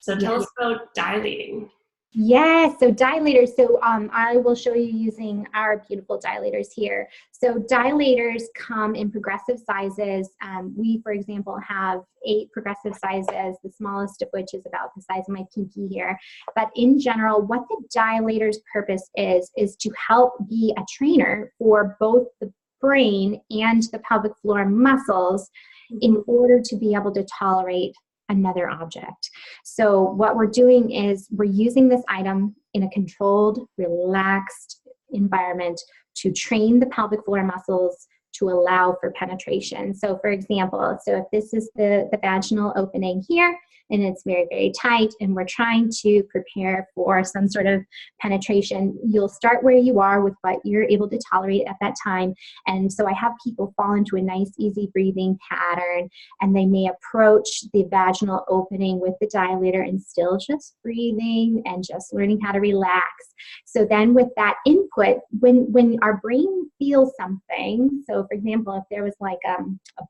So tell us about dilating. Yes, so dilators. So I will show you using our beautiful dilators here. So dilators come in progressive sizes. We, for example, have 8 progressive sizes, the smallest of which is about the size of my pinky here. But in general, what the dilator's purpose is to help be a trainer for both the brain and the pelvic floor muscles in order to be able to tolerate another object. So what we're doing is we're using this item in a controlled, relaxed environment to train the pelvic floor muscles to allow for penetration. So for example, so if this is the vaginal opening here, and it's very, very tight, and we're trying to prepare for some sort of penetration, you'll start where you are with what you're able to tolerate at that time. And so I have people fall into a nice, easy breathing pattern, and they may approach the vaginal opening with the dilator and still just breathing and just learning how to relax. So then with that input, when our brain feels something, so for example, if there was like a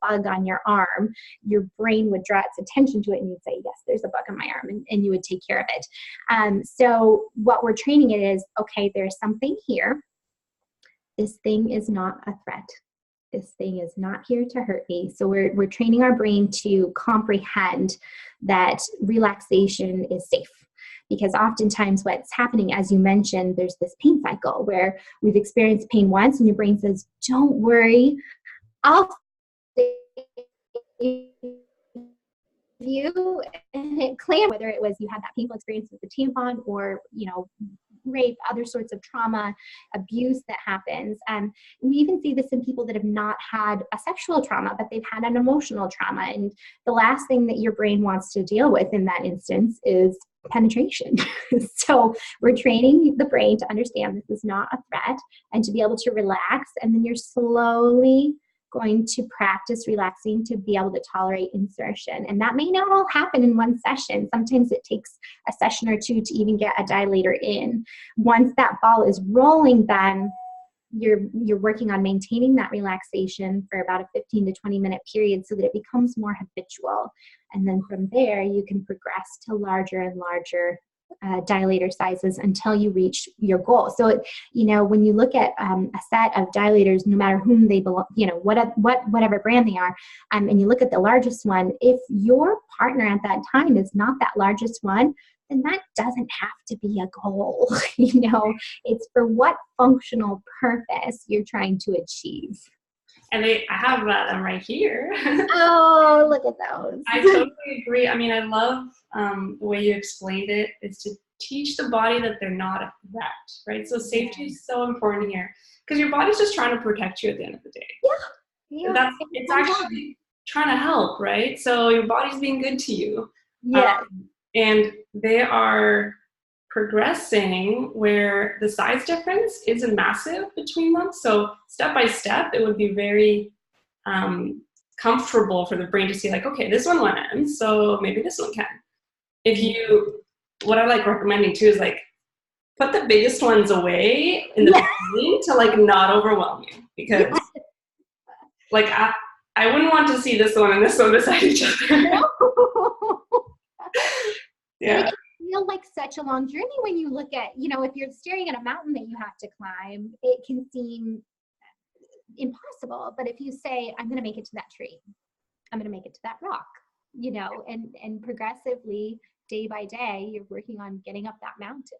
bug on your arm, your brain would draw its attention to it and you'd say, yes, there's a bug on my arm, and you would take care of it. So what we're training it is, okay, there's something here. This thing is not a threat. This thing is not here to hurt me. So we're training our brain to comprehend that relaxation is safe. Because oftentimes what's happening, as you mentioned, there's this pain cycle where we've experienced pain once and your brain says, don't worry, I'll save you, and it claimed whether it was you had that painful experience with the tampon or, you know, rape, other sorts of trauma, abuse that happens. We even see this in people that have not had a sexual trauma, but they've had an emotional trauma. And the last thing that your brain wants to deal with in that instance is penetration. So we're training the brain to understand this is not a threat and to be able to relax. And then you're slowly going to practice relaxing to be able to tolerate insertion. And that may not all happen in one session. Sometimes it takes a session or two to even get a dilator in. Once that ball is rolling, then you're working on maintaining that relaxation for about a 15 to 20 minute period so that it becomes more habitual. And then from there, you can progress to larger and larger dilator sizes until you reach your goal. So, you know, when you look at a set of dilators, no matter whom they belong, you know, whatever brand they are, and you look at the largest one, if your partner at that time is not that largest one, then that doesn't have to be a goal. You know, it's for what functional purpose you're trying to achieve. And I have them right here. Oh, look at those. I totally agree. I mean, I love the way you explained it, is to teach the body that they're not a threat, right? So safety is so important here because your body's just trying to protect you at the end of the day. Yeah. It's actually trying to help, right? So your body's being good to you. Yeah. And they are progressing where the size difference isn't massive between them. So step by step, it would be very comfortable for the brain to see like, okay, this one went in, so maybe this one can. What I like recommending too is like, put the biggest ones away in the beginning to like not overwhelm you, because like I wouldn't want to see this one and this one beside each other. Yeah. It can feel like such a long journey when you look at, you know, if you're staring at a mountain that you have to climb, it can seem impossible. But if you say, I'm going to make it to that tree, I'm going to make it to that rock, you know, and progressively, day by day, you're working on getting up that mountain.